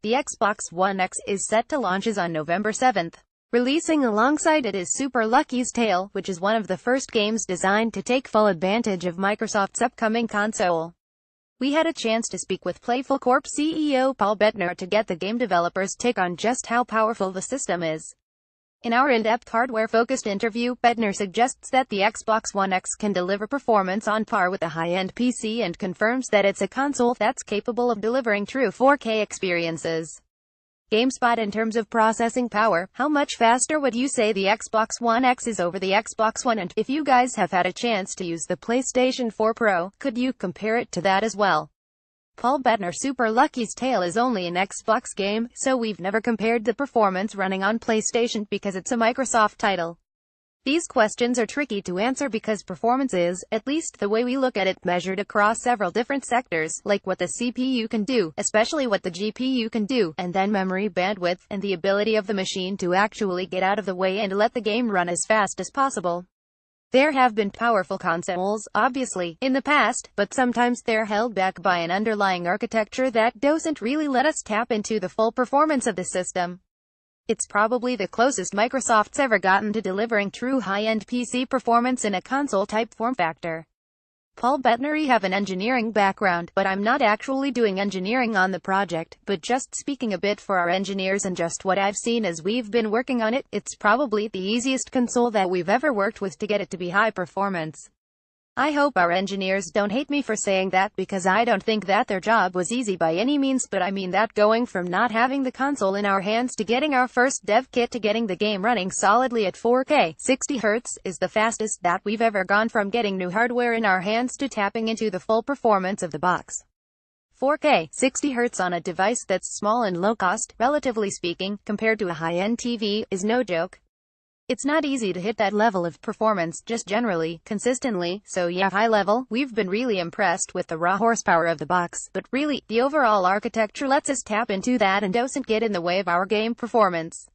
The Xbox One X is set to launch on November 7th. Releasing alongside it is Super Lucky's Tale, which is one of the first games designed to take full advantage of Microsoft's upcoming console. We had a chance to speak with Playful Corp CEO Paul Bettner to get the game developers' take on just how powerful the system is. In our in-depth hardware-focused interview, Bettner suggests that the Xbox One X can deliver performance on par with a high-end PC and confirms that it's a console that's capable of delivering true 4K experiences. GameSpot: in terms of processing power, how much faster would you say the Xbox One X is over the Xbox One? And if you guys have had a chance to use the PlayStation 4 Pro, could you compare it to that as well? Paul Bettner: Super Lucky's Tale is only an Xbox game, so we've never compared the performance running on PlayStation because it's a Microsoft title. These questions are tricky to answer because performance is, at least the way we look at it, measured across several different sectors, like what the CPU can do, especially what the GPU can do, and then memory bandwidth, and the ability of the machine to actually get out of the way and let the game run as fast as possible. There have been powerful consoles, obviously, in the past, but sometimes they're held back by an underlying architecture that doesn't really let us tap into the full performance of the system. It's probably the closest Microsoft's ever gotten to delivering true high-end PC performance in a console-type form factor. Paul Bettner: I have an engineering background, but I'm not actually doing engineering on the project, but just speaking a bit for our engineers and just what I've seen as we've been working on it, it's probably the easiest console that we've ever worked with to get it to be high performance. I hope our engineers don't hate me for saying that, because I don't think that their job was easy by any means, but I mean that going from not having the console in our hands to getting our first dev kit to getting the game running solidly at 4K 60Hz is the fastest that we've ever gone from getting new hardware in our hands to tapping into the full performance of the box. 4K 60Hz on a device that's small and low cost, relatively speaking, compared to a high-end TV, is no joke. It's not easy to hit that level of performance, just generally, consistently, so yeah, high level, we've been really impressed with the raw horsepower of the box, but really, the overall architecture lets us tap into that and doesn't get in the way of our game performance.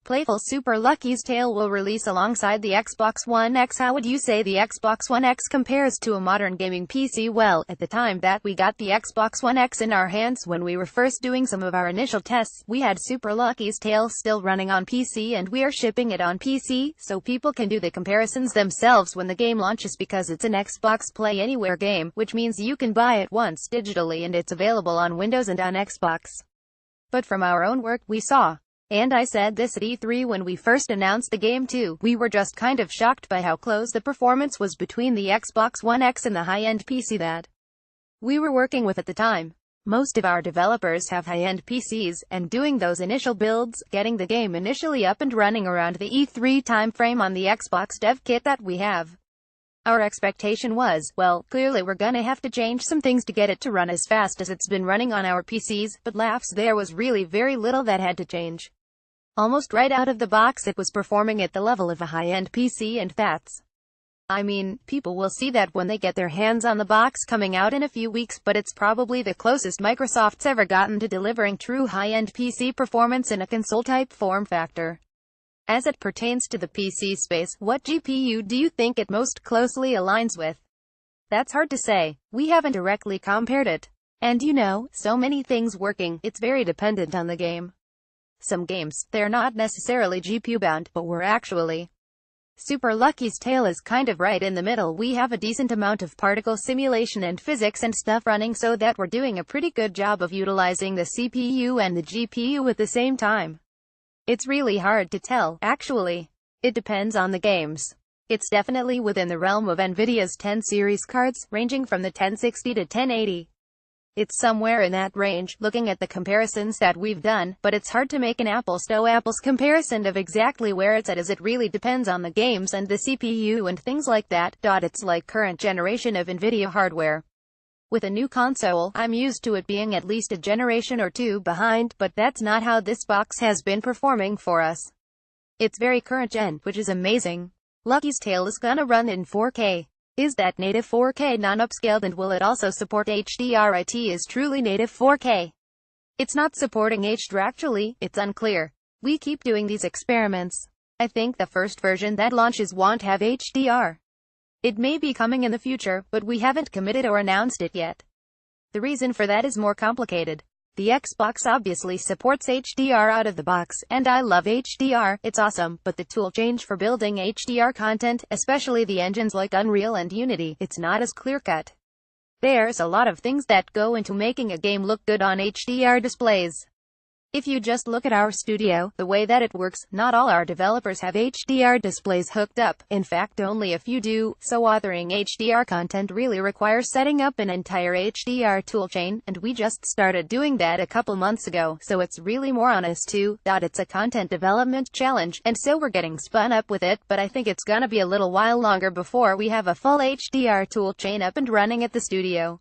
Playful: Super Lucky's Tale will release alongside the Xbox One X. How would you say the Xbox One X compares to a modern gaming PC? Well, at the time that we got the Xbox One X in our hands, when we were first doing some of our initial tests, we had Super Lucky's Tale still running on PC and we are shipping it on PC, so people can do the comparisons themselves when the game launches, because it's an Xbox Play Anywhere game, which means you can buy it once digitally and it's available on Windows and on Xbox. But from our own work, we saw, and I said this at E3 when we first announced the game too, we were just kind of shocked by how close the performance was between the Xbox One X and the high-end PC that we were working with at the time. Most of our developers have high-end PCs, and doing those initial builds, getting the game initially up and running around the E3 timeframe on the Xbox dev kit that we have. Our expectation was, well, clearly we're gonna have to change some things to get it to run as fast as it's been running on our PCs, but laughs, there was really very little that had to change. Almost right out of the box it was performing at the level of a high-end PC, and I mean, people will see that when they get their hands on the box coming out in a few weeks, but it's probably the closest Microsoft's ever gotten to delivering true high-end PC performance in a console-type form factor. As it pertains to the PC space, what GPU do you think it most closely aligns with? That's hard to say. We haven't directly compared it. And you know, so many things working, it's very dependent on the game. Some games, they're not necessarily GPU bound, but we're actually. Super Lucky's Tale is kind of right in the middle. We have a decent amount of particle simulation and physics and stuff running, so that we're doing a pretty good job of utilizing the CPU and the GPU at the same time. It's really hard to tell, actually. It depends on the games. It's definitely within the realm of Nvidia's 10 series cards, ranging from the 1060 to 1080. It's somewhere in that range, looking at the comparisons that we've done, but it's hard to make an apples-to-apples comparison of exactly where it's at, as it really depends on the games and the CPU and things like that. It's like current generation of Nvidia hardware. With a new console, I'm used to it being at least a generation or two behind, but that's not how this box has been performing for us. It's very current gen, which is amazing. Lucky's Tale is gonna run in 4K. Is that native 4K non-upscaled, and will it also support HDR? It is truly native 4K. It's not supporting HDR actually, it's unclear. We keep doing these experiments. I think the first version that launches won't have HDR. It may be coming in the future, but we haven't committed or announced it yet. The reason for that is more complicated. The Xbox obviously supports HDR out of the box, and I love HDR, it's awesome, but the tool change for building HDR content, especially the engines like Unreal and Unity, it's not as clear-cut. There's a lot of things that go into making a game look good on HDR displays. If you just look at our studio, the way that it works, not all our developers have HDR displays hooked up. In fact, only a few do, so authoring HDR content really requires setting up an entire HDR toolchain, and we just started doing that a couple months ago, so it's really more on us too. It's a content development challenge, and so we're getting spun up with it, but I think it's gonna be a little while longer before we have a full HDR toolchain up and running at the studio.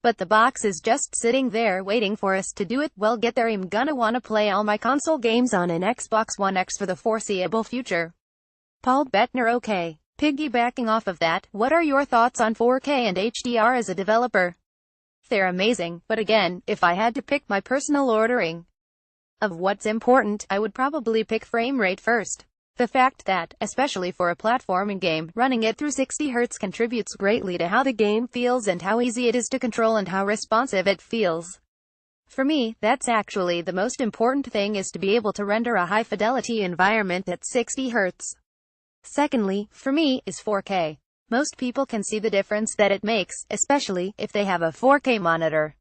But the box is just sitting there waiting for us to do it. Well, get there, I'm gonna wanna play all my console games on an Xbox One X for the foreseeable future. Paul Bettner. Okay. Piggybacking off of that, what are your thoughts on 4K and HDR as a developer? They're amazing, but again, if I had to pick my personal ordering of what's important, I would probably pick frame rate first. The fact that, especially for a platforming game, running it through 60 Hz contributes greatly to how the game feels and how easy it is to control and how responsive it feels. For me, that's actually the most important thing, is to be able to render a high-fidelity environment at 60 Hz. Secondly, for me, is 4K. Most people can see the difference that it makes, especially if they have a 4K monitor.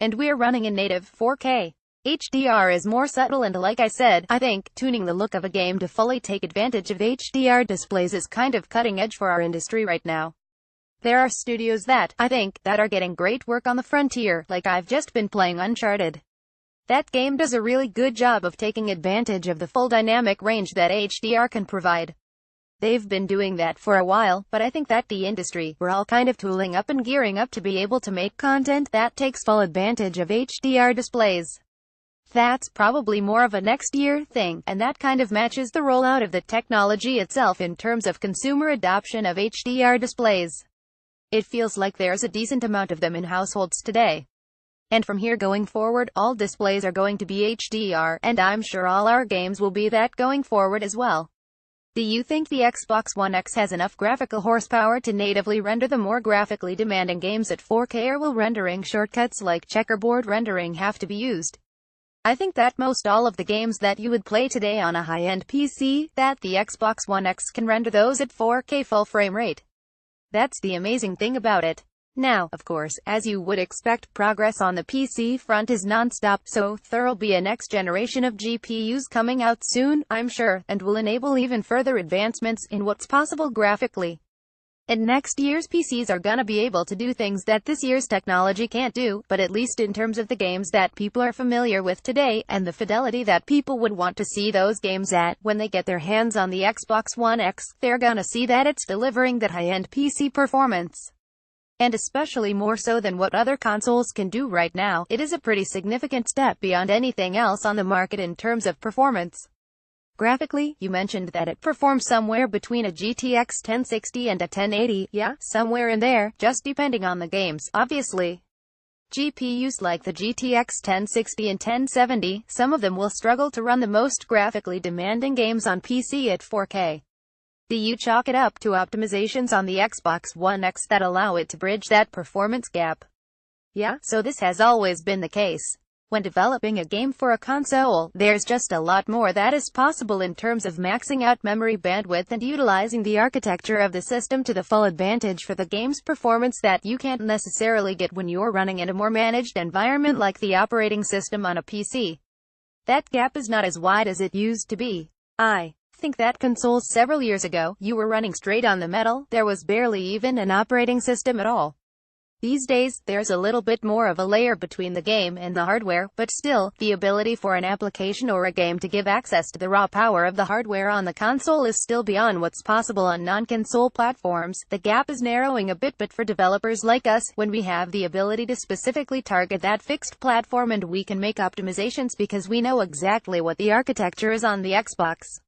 And we're running in native 4K. HDR is more subtle, and like I said, I think tuning the look of a game to fully take advantage of HDR displays is kind of cutting edge for our industry right now. There are studios that, I think, that are getting great work on the frontier, like I've just been playing Uncharted. That game does a really good job of taking advantage of the full dynamic range that HDR can provide. They've been doing that for a while, but I think that the industry, we're all kind of tooling up and gearing up to be able to make content that takes full advantage of HDR displays. That's probably more of a next year thing, and that kind of matches the rollout of the technology itself in terms of consumer adoption of HDR displays. It feels like there's a decent amount of them in households today. And from here going forward, all displays are going to be HDR, and I'm sure all our games will be that going forward as well. Do you think the Xbox One X has enough graphical horsepower to natively render the more graphically demanding games at 4K, or will rendering shortcuts like checkerboard rendering have to be used? I think that most all of the games that you would play today on a high-end PC, that the Xbox One X can render those at 4K full frame rate. That's the amazing thing about it. Now, of course, as you would expect, progress on the PC front is non-stop, so there'll be a next generation of GPUs coming out soon, I'm sure, and will enable even further advancements in what's possible graphically. And next year's PCs are gonna be able to do things that this year's technology can't do, but at least in terms of the games that people are familiar with today, and the fidelity that people would want to see those games at, when they get their hands on the Xbox One X, they're gonna see that it's delivering that high-end PC performance. And especially more so than what other consoles can do right now, it is a pretty significant step beyond anything else on the market in terms of performance. Graphically, you mentioned that it performs somewhere between a GTX 1060 and a 1080, yeah, somewhere in there, just depending on the games, obviously. GPUs like the GTX 1060 and 1070, some of them will struggle to run the most graphically demanding games on PC at 4K. Do you chalk it up to optimizations on the Xbox One X that allow it to bridge that performance gap? Yeah, so this has always been the case. When developing a game for a console, there's just a lot more that is possible in terms of maxing out memory bandwidth and utilizing the architecture of the system to the full advantage for the game's performance that you can't necessarily get when you're running in a more managed environment like the operating system on a PC. That gap is not as wide as it used to be. I think that consoles several years ago, you were running straight on the metal, there was barely even an operating system at all. These days, there's a little bit more of a layer between the game and the hardware, but still, the ability for an application or a game to give access to the raw power of the hardware on the console is still beyond what's possible on non-console platforms. The gap is narrowing a bit, but for developers like us, when we have the ability to specifically target that fixed platform and we can make optimizations because we know exactly what the architecture is on the Xbox.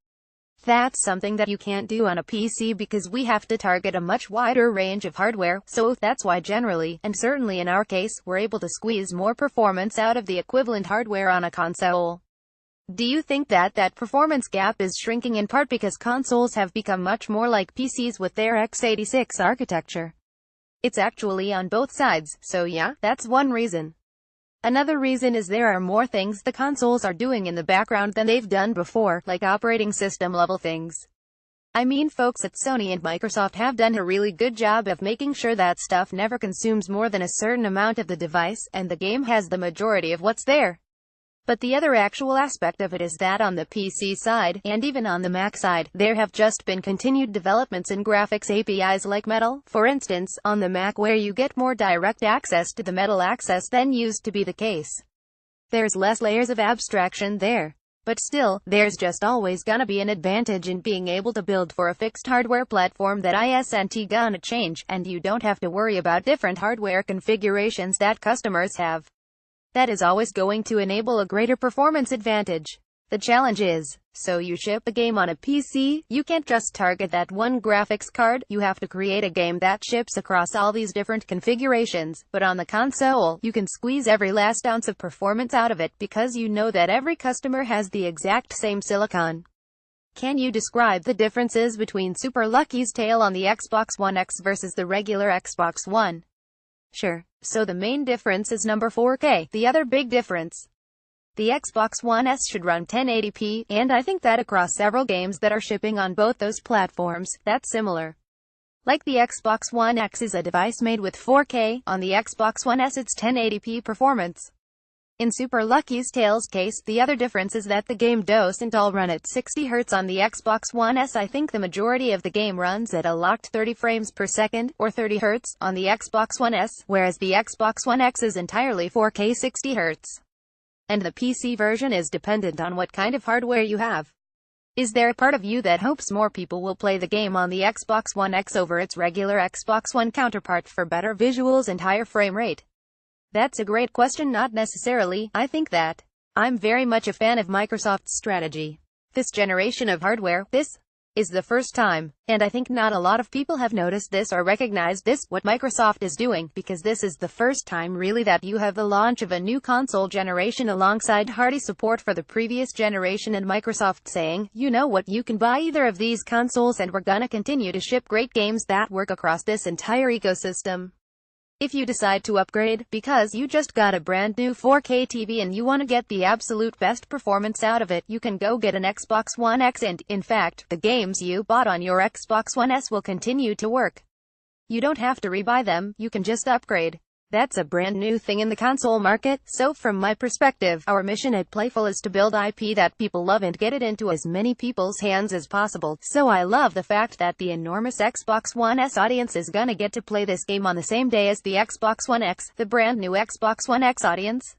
That's something that you can't do on a PC because we have to target a much wider range of hardware, so that's why generally, and certainly in our case, we're able to squeeze more performance out of the equivalent hardware on a console. Do you think that that performance gap is shrinking in part because consoles have become much more like PCs with their x86 architecture? It's actually on both sides, so yeah, that's one reason. Another reason is there are more things the consoles are doing in the background than they've done before, like operating system level things. I mean, folks at Sony and Microsoft have done a really good job of making sure that stuff never consumes more than a certain amount of the device, and the game has the majority of what's there. But the other actual aspect of it is that on the PC side, and even on the Mac side, there have just been continued developments in graphics APIs like Metal, for instance, on the Mac, where you get more direct access to the Metal access than used to be the case. There's less layers of abstraction there. But still, there's just always gonna be an advantage in being able to build for a fixed hardware platform that isn't gonna change, and you don't have to worry about different hardware configurations that customers have. That is always going to enable a greater performance advantage. The challenge is, so you ship a game on a PC, you can't just target that one graphics card, you have to create a game that ships across all these different configurations. But on the console, you can squeeze every last ounce of performance out of it because you know that every customer has the exact same silicon. Can you describe the differences between Super Lucky's Tale on the Xbox One X versus the regular Xbox One? Sure. So the main difference is number 4K. The other big difference. The Xbox One S should run 1080p, and I think that across several games that are shipping on both those platforms, that's similar. Like the Xbox One X is a device made with 4K, on the Xbox One S it's 1080p performance. In Super Lucky's Tale's case, the other difference is that the game doesn't all run at 60Hz on the Xbox One S. I think the majority of the game runs at a locked 30 frames per second, or 30Hz, on the Xbox One S, whereas the Xbox One X is entirely 4K 60Hz. And the PC version is dependent on what kind of hardware you have. Is there a part of you that hopes more people will play the game on the Xbox One X over its regular Xbox One counterpart for better visuals and higher frame rate? That's a great question. Not necessarily. I think that I'm very much a fan of Microsoft's strategy. This generation of hardware, this is the first time, and I think not a lot of people have noticed this or recognized this, what Microsoft is doing, because this is the first time really that you have the launch of a new console generation alongside hearty support for the previous generation and Microsoft saying, you know what, you can buy either of these consoles and we're gonna continue to ship great games that work across this entire ecosystem. If you decide to upgrade, because you just got a brand new 4K TV and you want to get the absolute best performance out of it, you can go get an Xbox One X and, in fact, the games you bought on your Xbox One S will continue to work. You don't have to rebuy them, you can just upgrade. That's a brand new thing in the console market, so from my perspective, our mission at Playful is to build IP that people love and get it into as many people's hands as possible. So I love the fact that the enormous Xbox One S audience is gonna get to play this game on the same day as the Xbox One X, the brand new Xbox One X audience.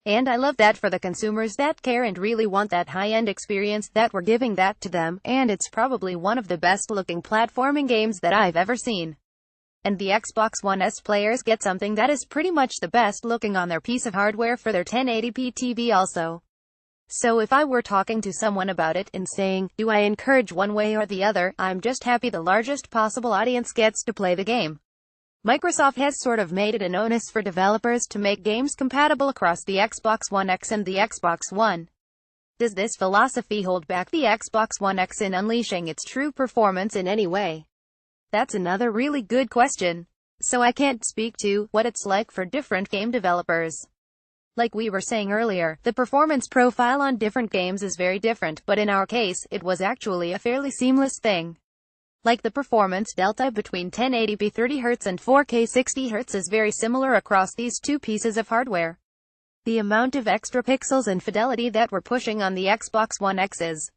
And I love that for the consumers that care and really want that high-end experience, that we're giving that to them, and it's probably one of the best-looking platforming games that I've ever seen. And the Xbox One S players get something that is pretty much the best looking on their piece of hardware for their 1080p TV also. So if I were talking to someone about it and saying, do I encourage one way or the other, I'm just happy the largest possible audience gets to play the game. Microsoft has sort of made it an onus for developers to make games compatible across the Xbox One X and the Xbox One. Does this philosophy hold back the Xbox One X in unleashing its true performance in any way? That's another really good question. So I can't speak to what it's like for different game developers. Like we were saying earlier, the performance profile on different games is very different, but in our case, it was actually a fairly seamless thing. Like the performance delta between 1080p 30Hz and 4K 60Hz is very similar across these two pieces of hardware. The amount of extra pixels and fidelity that we're pushing on the Xbox One X is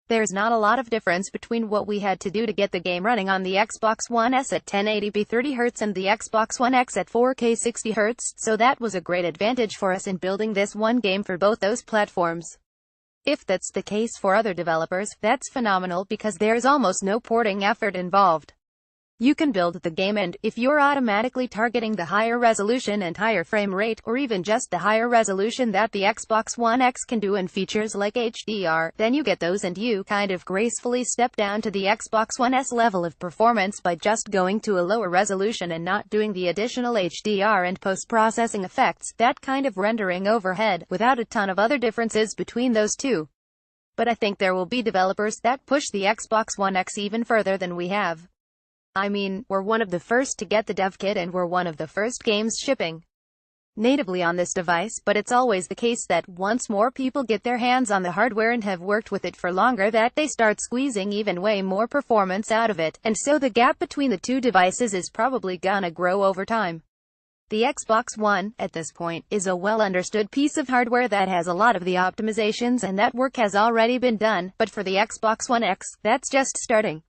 there's not a lot of difference between what we had to do to get the game running on the Xbox One S at 1080p 30Hz and the Xbox One X at 4K 60Hz, so that was a great advantage for us in building this one game for both those platforms. If that's the case for other developers, that's phenomenal because there's almost no porting effort involved. You can build the game and, if you're automatically targeting the higher resolution and higher frame rate, or even just the higher resolution that the Xbox One X can do and features like HDR, then you get those and you kind of gracefully step down to the Xbox One S level of performance by just going to a lower resolution and not doing the additional HDR and post-processing effects, that kind of rendering overhead, without a ton of other differences between those two. But I think there will be developers that push the Xbox One X even further than we have. I mean, we're one of the first to get the dev kit and we're one of the first games shipping. natively on this device, but it's always the case that once more people get their hands on the hardware and have worked with it for longer, that they start squeezing even way more performance out of it, and so the gap between the two devices is probably gonna grow over time. The Xbox One, at this point, is a well-understood piece of hardware that has a lot of the optimizations, and that work has already been done, but for the Xbox One X, that's just starting.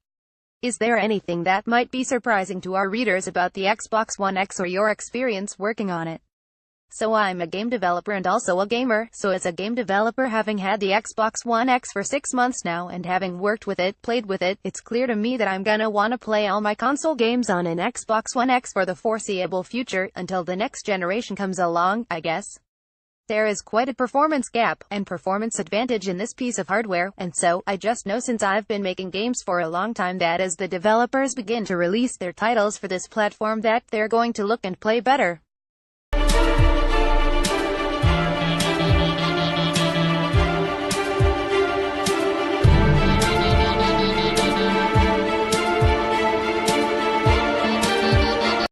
Is there anything that might be surprising to our readers about the Xbox One X or your experience working on it? So I'm a game developer and also a gamer, so as a game developer, having had the Xbox One X for 6 months now and having worked with it, played with it, it's clear to me that I'm gonna wanna play all my console games on an Xbox One X for the foreseeable future, until the next generation comes along, I guess. There is quite a performance gap, and performance advantage in this piece of hardware, and so, I just know since I've been making games for a long time that as the developers begin to release their titles for this platform that they're going to look and play better.